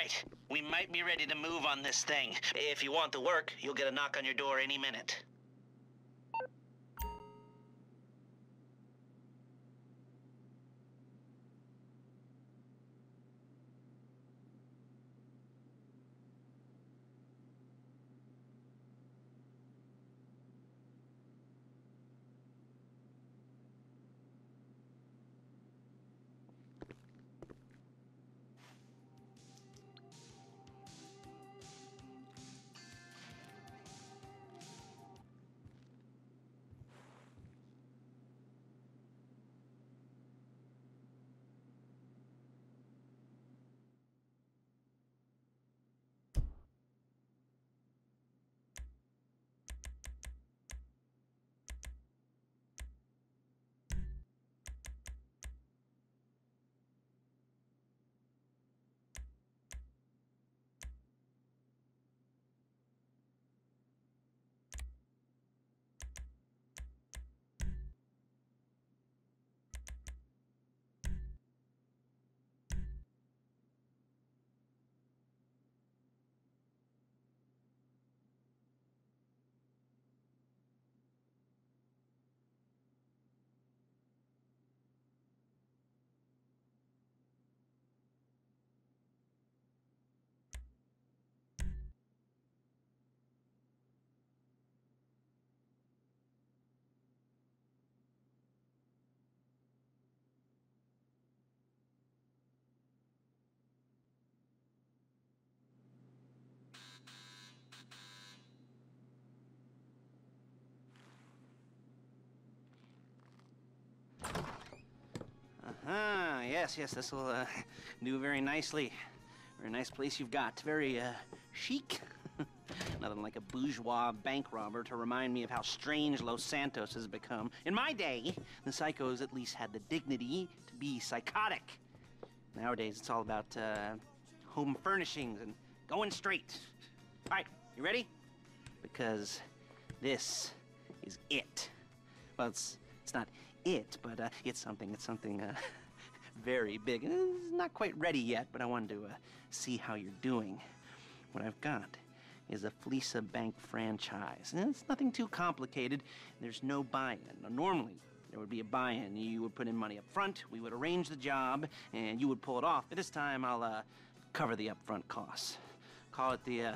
right. We might be ready to move on this thing. If you want the work, you'll get a knock on your door any minute. Yes, this will do very nicely. Very nice place you've got. Very chic. Nothing like a bourgeois bank robber to remind me of how strange Los Santos has become. In my day, the psychos at least had the dignity to be psychotic. Nowadays, it's all about home furnishings and going straight. All right, you ready? Because this is it. Well, it's not it, but it's something very big. It's not quite ready yet, but I wanted to see how you're doing. What I've got is a Fleeca bank franchise. And it's nothing too complicated. There's no buy-in. Now, normally, there would be a buy-in. You would put in money up front, we would arrange the job, and you would pull it off. But this time, I'll cover the upfront costs. Call it the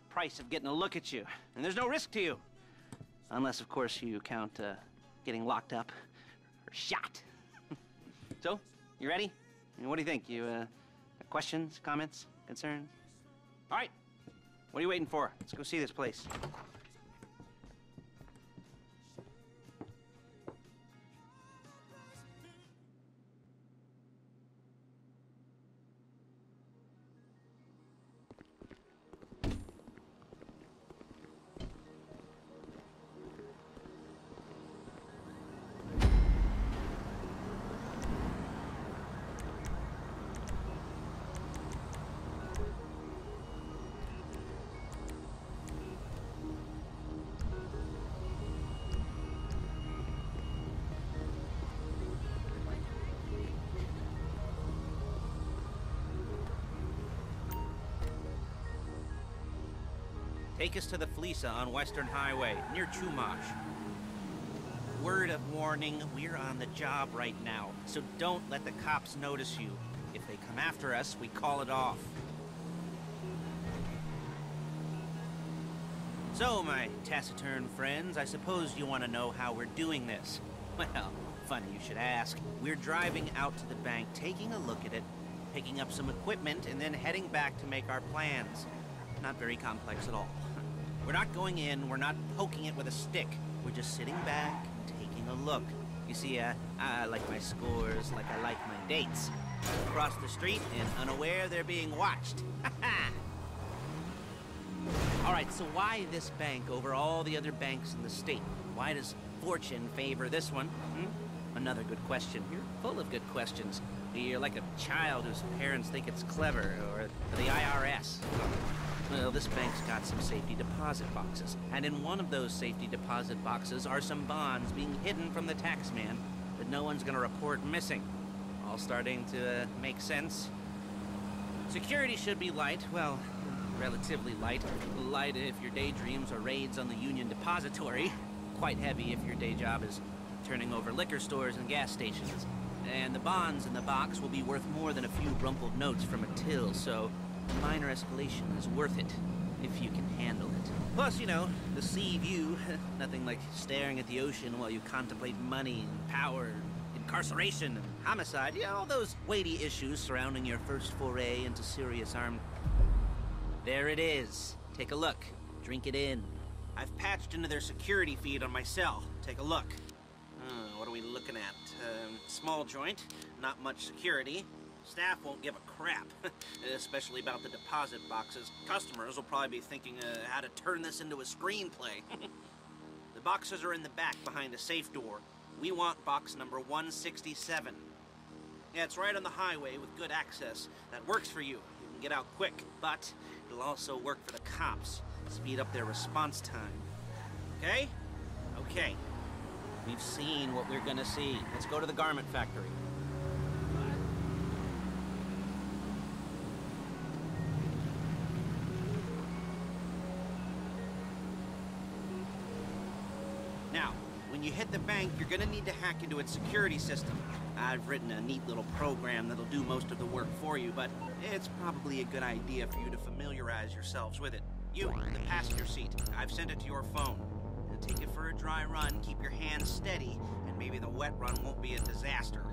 price of getting a look at you. And there's no risk to you. Unless, of course, you count getting locked up or shot. So, you ready? I mean, what do you think? You questions, comments, concerns? All right. What are you waiting for? Let's go see this place. Take us to the Fleeca on Western Highway, near Chumash. Word of warning, we're on the job right now, so don't let the cops notice you. If they come after us, we call it off. So, my taciturn friends, I suppose you want to know how we're doing this. Well, funny you should ask. We're driving out to the bank, taking a look at it, picking up some equipment, and then heading back to make our plans. Not very complex at all. We're not going in, we're not poking it with a stick. We're just sitting back and taking a look. You see, I like my scores like I like my dates. Across the street and unaware they're being watched. All right, so why this bank over all the other banks in the state? Why does fortune favor this one? Another good question. You're full of good questions. You're like a child whose parents think it's clever, or the IRS. Well, this bank's got some safety deposit boxes, and in one of those safety deposit boxes are some bonds being hidden from the tax man that no one's gonna report missing. All starting to make sense? Security should be light, well, relatively light. Light if your daydreams are raids on the Union Depository. Quite heavy if your day job is turning over liquor stores and gas stations. And the bonds in the box will be worth more than a few rumpled notes from a till, so minor escalation is worth it, if you can handle it. Plus, you know, the sea view, nothing like staring at the ocean while you contemplate money and power, incarceration and homicide, you know, all those weighty issues surrounding your first foray into serious armed... There it is. Take a look. Drink it in. I've patched into their security feed on my cell. Take a look. What are we looking at? Small joint, not much security. Staff won't give a crap, especially about the deposit boxes. Customers will probably be thinking how to turn this into a screenplay. The boxes are in the back behind a safe door. We want box number 167. Yeah, it's right on the highway with good access. That works for you. You can get out quick, but it'll also work for the cops. Speed up their response time. Okay? Okay. We've seen what we're gonna see. Let's go to the garment factory. Now, when you hit the bank, you're gonna need to hack into its security system. I've written a neat little program that'll do most of the work for you, but it's probably a good idea for you to familiarize yourselves with it. You, in the passenger seat, I've sent it to your phone. Take it for a dry run, keep your hands steady, and maybe the wet run won't be a disaster.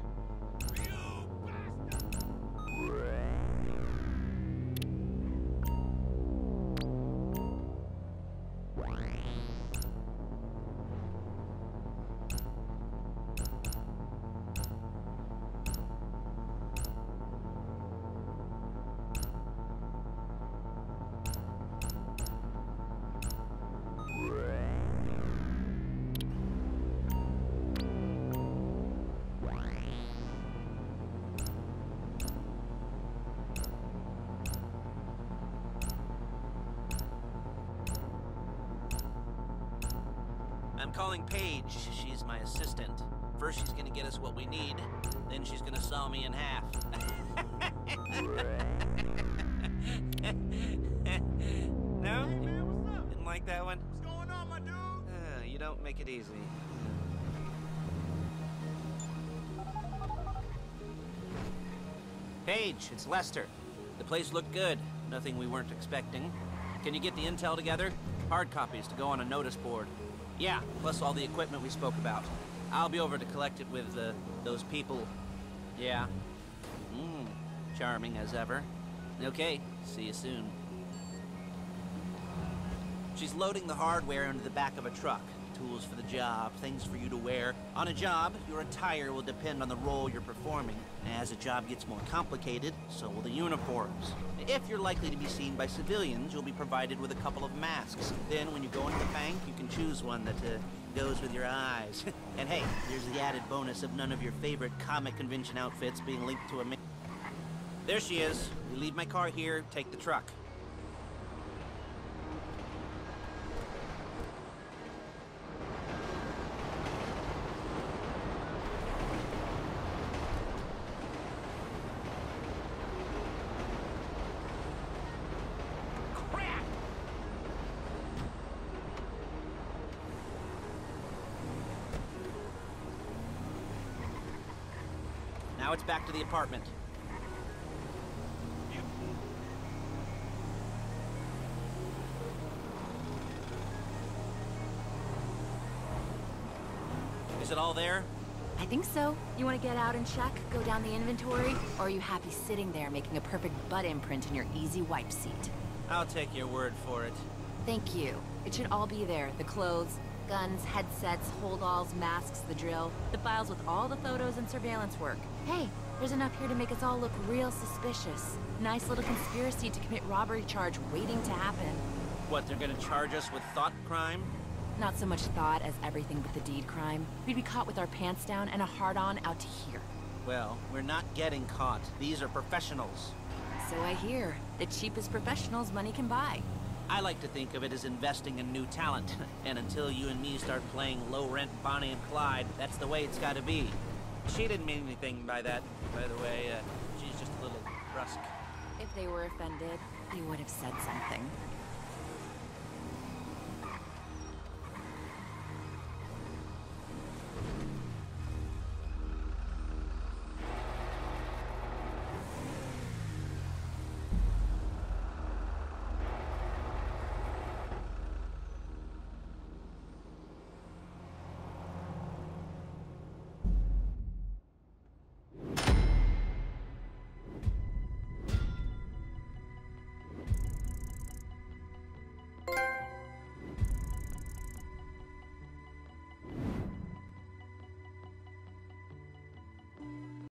I'm calling Paige. She's my assistant. First she's gonna get us what we need, then she's gonna saw me in half. No? Hey man, what's up? Didn't like that one? What's going on, my dude? You don't make it easy. Paige, it's Lester. The place looked good. Nothing we weren't expecting. Can you get the intel together? Hard copies to go on a notice board. Yeah, plus all the equipment we spoke about. I'll be over to collect it with, those people. Yeah. Charming as ever. Okay, see you soon. She's loading the hardware into the back of a truck. Tools for the job, things for you to wear. On a job, your attire will depend on the role you're performing. As a job gets more complicated, so will the uniforms. If you're likely to be seen by civilians, you'll be provided with a couple of masks. Then, when you go into the bank, you can choose one that goes with your eyes. And hey, there's the added bonus of none of your favorite comic convention outfits being linked to a... There she is. We leave my car here, take the truck. Now it's back to the apartment. Is it all there? I think so. You want to get out and check, go down the inventory, or are you happy sitting there making a perfect butt imprint in your easy wipe seat? I'll take your word for it. Thank you. It should all be there. The clothes, guns, headsets, holdalls, masks, the drill, the files with all the photos and surveillance work. Hey, there's enough here to make us all look real suspicious. Nice little conspiracy to commit robbery charge waiting to happen. What, they're gonna charge us with thought crime? Not so much thought as everything but the deed crime. We'd be caught with our pants down and a hard-on out to here. Well, we're not getting caught. These are professionals. So I hear. The cheapest professionals money can buy. I like to think of it as investing in new talent. And until you and me start playing low-rent Bonnie and Clyde, that's the way it's gotta be. She didn't mean anything by that, by the way. She's just a little brusque. If they were offended, you would have said something.